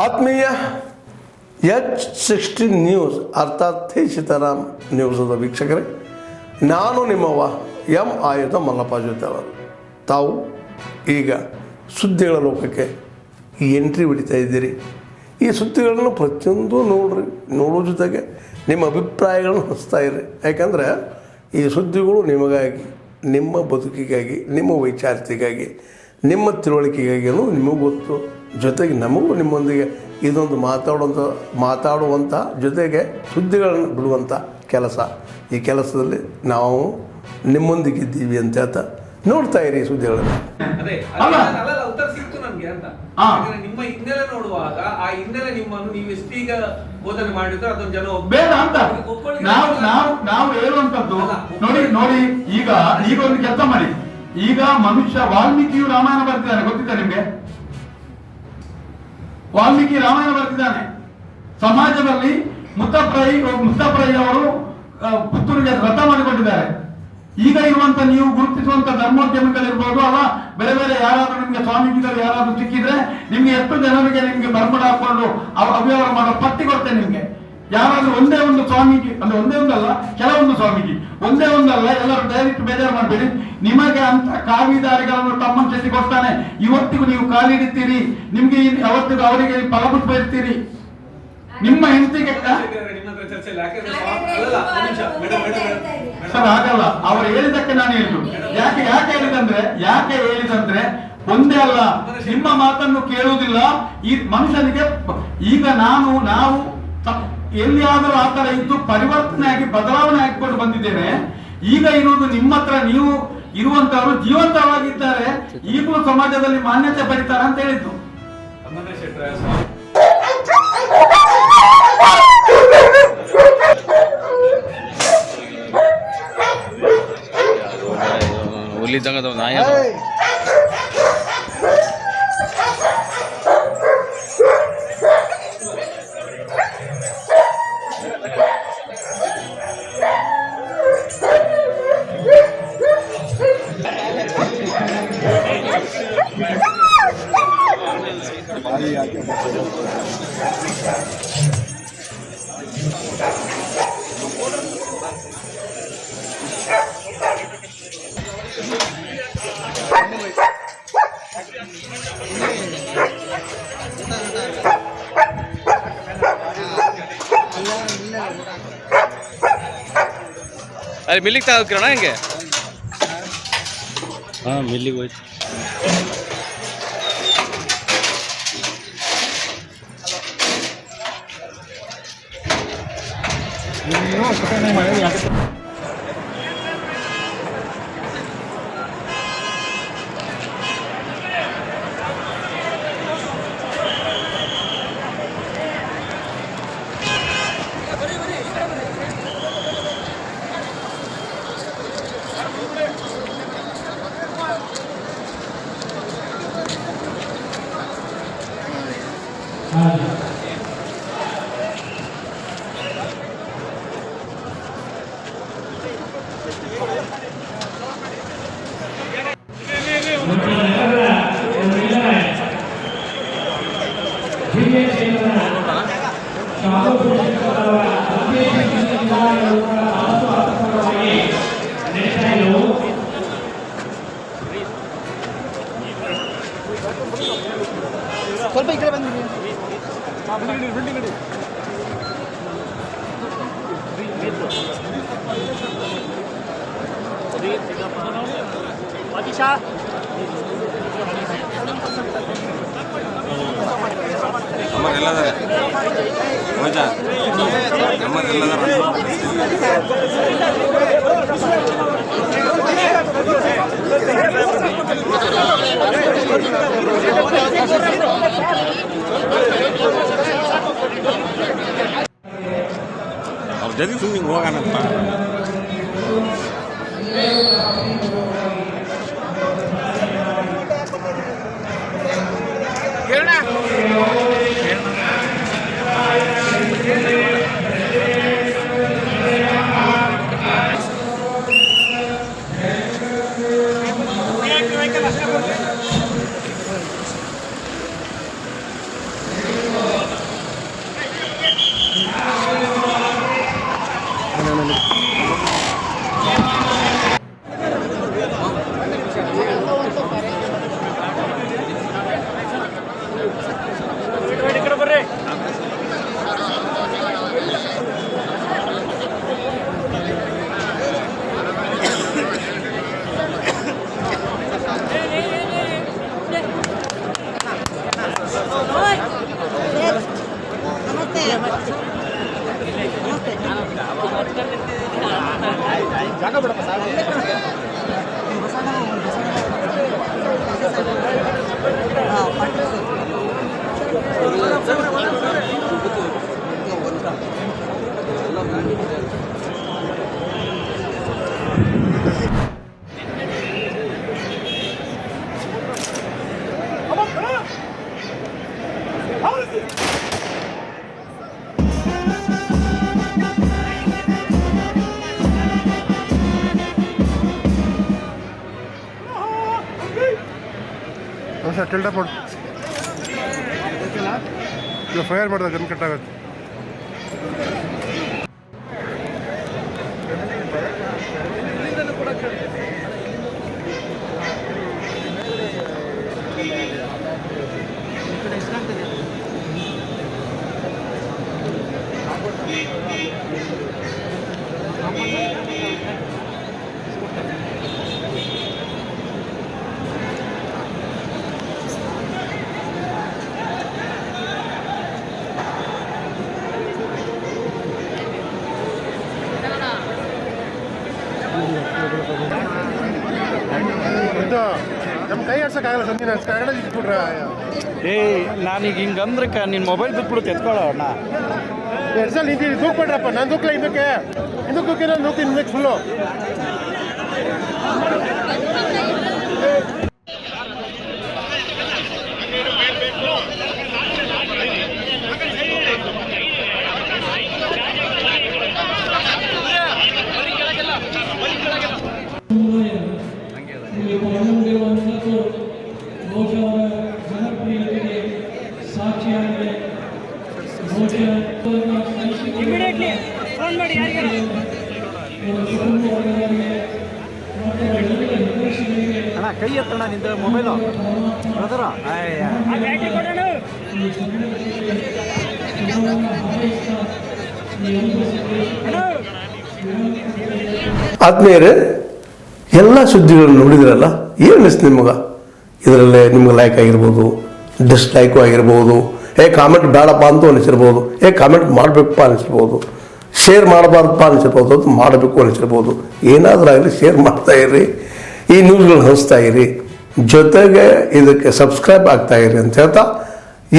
ಆತ್ಮೀಯ H16 news ಅರ್ಥಾತ್ ಥೇ ಸೀತಾರಾಮ್ ನ್ಯೂಸದ ವೀಕ್ಷಕರೇ, ನಾನು ನಿಮ್ಮವ ಎಂ ಆಯುಧ ಮಲ್ಲಪ್ಪ ಜೊತೆ ಅವರು. ತಾವು ಈಗ ಸುದ್ದಿಗಳ ಲೋಕಕ್ಕೆ ಎಂಟ್ರಿ ಹೊಡಿತಾ ಇದ್ದೀರಿ. ಈ ಸುದ್ದಿಗಳನ್ನು ಪ್ರತಿಯೊಂದು ನೋಡೋ ಜೊತೆಗೆ ನಿಮ್ಮ ಅಭಿಪ್ರಾಯಗಳನ್ನು ಹಂಚ್ತಾ ಇರಿ. ಯಾಕಂದರೆ ಈ ಸುದ್ದಿಗಳು ನಿಮಗಾಗಿ, ನಿಮ್ಮ ಬದುಕಿಗಾಗಿ, ನಿಮ್ಮ ವೈಚಾರಿಕೆಗಾಗಿ, ನಿಮ್ಮ ತಿಳುವಳಿಕೆಗಾಗಿಯೂ ನಿಮಗೂ ಗೊತ್ತು. ಜೊತೆಗೆ ನಮಗೂ ನಿಮ್ಮೊಂದಿಗೆ ಇದೊಂದು ಮಾತಾಡುವಂಥ ಜೊತೆಗೆ ಸುದ್ದಿಗಳನ್ನು ಬಿಡುವಂಥ ಕೆಲಸ. ಈ ಕೆಲಸದಲ್ಲಿ ನಾವು ನಿಮ್ಮೊಂದಿಗಿದ್ದೀವಿ ಅಂತ ಹೇಳ್ತಾ ನೋಡ್ತಾ ಇರಿ ಸುದ್ದಿಗಳನ್ನು. ಉತ್ತರ ಸಿಕ್ತು ನನ್ಗೆ ಅಂತ. ನಿಮ್ಮ ಹಿನ್ನೆಲೆ ನೋಡುವಾಗ ಆ ಹಿನ್ನೆಲೆ ನಿಮ್ಮನ್ನು ನೀವು ಎಷ್ಟೀಗ ಬೋಧನೆ ಮಾಡಿದ್ರೆ ಅದೊಂದು ಜನ ಬೇಡ ಅಂತ ನಾವು ಹೇಳುವಂತದ್ದು ನೋಡಿ. ಈಗ ಒಂದು ಕೆಲಸ ಮಾಡಿ. ಈಗ ಮನುಷ್ಯ ವಾಲ್ಮೀಕಿಯು ರಾಮಾಯಣ ಬರ್ತಿದ್ದಾನೆ, ಗೊತ್ತಿದ್ದ ನಿಮ್ಗೆ? ವಾಲ್ಮೀಕಿ ರಾಮಾಯಣ ಬರ್ತಿದ್ದಾನೆ. ಸಮಾಜದಲ್ಲಿ ಮುತ್ತಪ್ರೈ ಅವರು ಪುತ್ತೂರಿಗೆ ವ್ರತ ಮಾಡಿಕೊಂಡಿದ್ದಾರೆ. ಈಗ ಇರುವಂತ ನೀವು ಗುರುತಿಸುವಂತ ಧರ್ಮೋದ್ಯಮಿಗಳಿರ್ಬೋದು, ಅಲ್ಲ ಬೇರೆ ಬೇರೆ ಯಾರಾದ್ರೂ ನಿಮ್ಗೆ ಸ್ವಾಮೀಜಿಗಳು ಯಾರಾದ್ರೂ ಸಿಕ್ಕಿದ್ರೆ ನಿಮ್ಗೆ ಎಷ್ಟು ಜನರಿಗೆ ನಿಮ್ಗೆ ಬರ್ಮಡ ಹಾಕೊಂಡು ಅವ್ಯವಹಾರ ಮಾಡೋ ಪಟ್ಟಿ ಕೊಡ್ತೇನೆ ನಿಮ್ಗೆ. ಯಾರಾದ್ರೂ ಒಂದೇ ಒಂದು ಸ್ವಾಮೀಜಿ ಅಂದ್ರೆ ಒಂದೇ ಒಂದಲ್ಲ, ಕೆಲವೊಂದು ಸ್ವಾಮೀಜಿ ಒಂದೇ ಒಂದಲ್ಲ, ಎಲ್ಲರೂ ದಯವಿಟ್ಟು ಬೇಜಾರು ಮಾಡಬೇಡಿ. ನಿಮಗೆ ಅಂತ ಕಾವಿದಾರಿಗಳನ್ನು ತಮ್ಮ ಜೊತೆ ಕೊಡ್ತಾನೆ. ಇವತ್ತಿಗೂ ನೀವು ಕಾಲಿಡುತ್ತೀರಿ, ನಿಮ್ಗೆ ಅವತ್ತಿಗೂ ಅವರಿಗೆ ಫಲಪುಷ್ಪ ಇರ್ತೀರಿ. ನಿಮ್ಮ ಹೆಂಡತಿಗೆ ಸರ್ ಆಗಲ್ಲ. ಅವ್ರು ಹೇಳಿದಕ್ಕೆ ನಾನು ಹೇಳಿದ್ದು. ಯಾಕೆ ಹೇಳಿದಂದ್ರೆ ಒಂದೇ ಅಲ್ಲ, ನಿಮ್ಮ ಮಾತನ್ನು ಕೇಳುವುದಿಲ್ಲ ಈ ಮನುಷ್ಯನಿಗೆ. ಈಗ ನಾವು ಎಲ್ಲಿಯಾದರೂ ಆ ತರ ಇದ್ದು ಪರಿವರ್ತನೆ ಆಗಿ ಬದಲಾವಣೆ ಆಗಿಕೊಂಡು ಬಂದಿದ್ದೇನೆ. ಈಗ ಇರುವುದು ನಿಮ್ಮ ಹತ್ರ. ನೀವು ಇರುವಂತವರು ಜೀವಂತವಾಗಿದ್ದಾರೆ, ಈಗಲೂ ಸಮಾಜದಲ್ಲಿ ಮಾನ್ಯತೆ ಪಡಿತಾರೆ ಅಂತ ಹೇಳಿದ್ದು. अरे मिलिक तक ಹೆಂಗೆ? ಹಾಂ ಮಿಲ್ಲಿಗೆ ಹೋಯ್ತು. ಸ್ವಲ್ಪ ಈ ಕಡೆ ಬಂದಿದ್ದೀನಿ. ಅವ್ರ ಜೊತೆ ಸುಮ್ಮನೆ ಹೋಗೋಣಪ್ಪ. ಜಾಗ ಬಿಡಪ್ಪ ಸಾಕು. ಸರ್ ಟಿಲ್ಡಪ್ ಮಾಡು. ಈಗ ಫೈರ್ ಮಾಡಿದಾಗ ಗನ್ ಕಟ್ಟಾಗುತ್ತೆ. ಇದು ನಮ್ಮ ಕೈ ಆಡ್ಸೋಕ್ಕಾಗಲ್ಲ ಸರ್, ನೀನು ಕನ್ನಡ ಇಟ್ಬಿಟ್ರೆ. ನಾನೀಗ ಹಿಂಗಂದ್ರೆ ನಿನ್ನ ಮೊಬೈಲ್ ಬಿಟ್ಬಿಡುತ್ತೆ ಎತ್ಕೊಳ್ಳೋ ಅಣ್ಣ. ಎರಡು ಸಲ ನಿಂತು ದೂಕ್ಬಿಟ್ರಪ್ಪ, ನಾನು ದೂಕ್ಲ ಇದಕ್ಕೆ ದೂಕಿ ನಾನು ದೂಕ್ತೀನಿ ಇದಕ್ಕೆ ಫುಲ್ಲು. ಅಣ್ಣ ಕೈ ಎತ್ತಣ್ಣ ನಿಂದ ಮೊಬೈಲು ಬ್ರದರ. ಆತ್ಮೀಯರೇ, ಎಲ್ಲ ಸುದ್ದಿಗಳನ್ನು ನೋಡಿದ್ರಲ್ಲ, ಏನು ಅನಿಸ್ತು ನಿಮಗೆ? ಇದರಲ್ಲೇ ನಿಮ್ಗೆ ಲೈಕ್ ಆಗಿರ್ಬೋದು, ಡಿಸ್ಲೈಕು ಆಗಿರ್ಬೋದು, ಕಾಮೆಂಟ್ ಬೇಡಪ್ಪ ಅಂತೂ ಅನಿಸಿರ್ಬೋದು, ಕಾಮೆಂಟ್ ಮಾಡಬೇಕಪ್ಪ ಅನಿಸಿರ್ಬೋದು, ಶೇರ್ ಮಾಡಬಾರ್ದಪ್ಪ ಅನಿಸಿರ್ಬೋದು, ಅದು ಮಾಡಬೇಕು ಅನಿಸಿರ್ಬೋದು. ಏನಾದರೂ ಆಗಲಿ ಶೇರ್ ಮಾಡ್ತಾ ಇರ್ರಿ, ಈ ನ್ಯೂಸ್ಗಳನ್ನ ಹಂಚ್ತಾ ಇರಿ, ಜೊತೆಗೆ ಇದಕ್ಕೆ ಸಬ್ಸ್ಕ್ರೈಬ್ ಆಗ್ತಾ ಇರಿ ಅಂತ ಹೇಳ್ತಾ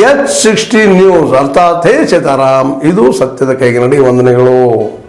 H16 ನ್ಯೂಸ್ ಅರ್ಥಾತ್ ಹೇ ಸೀತಾರಾಮ್, ಇದು ಸತ್ಯದ ಕೈಗೆ ನಡಿ. ವಂದನೆಗಳು.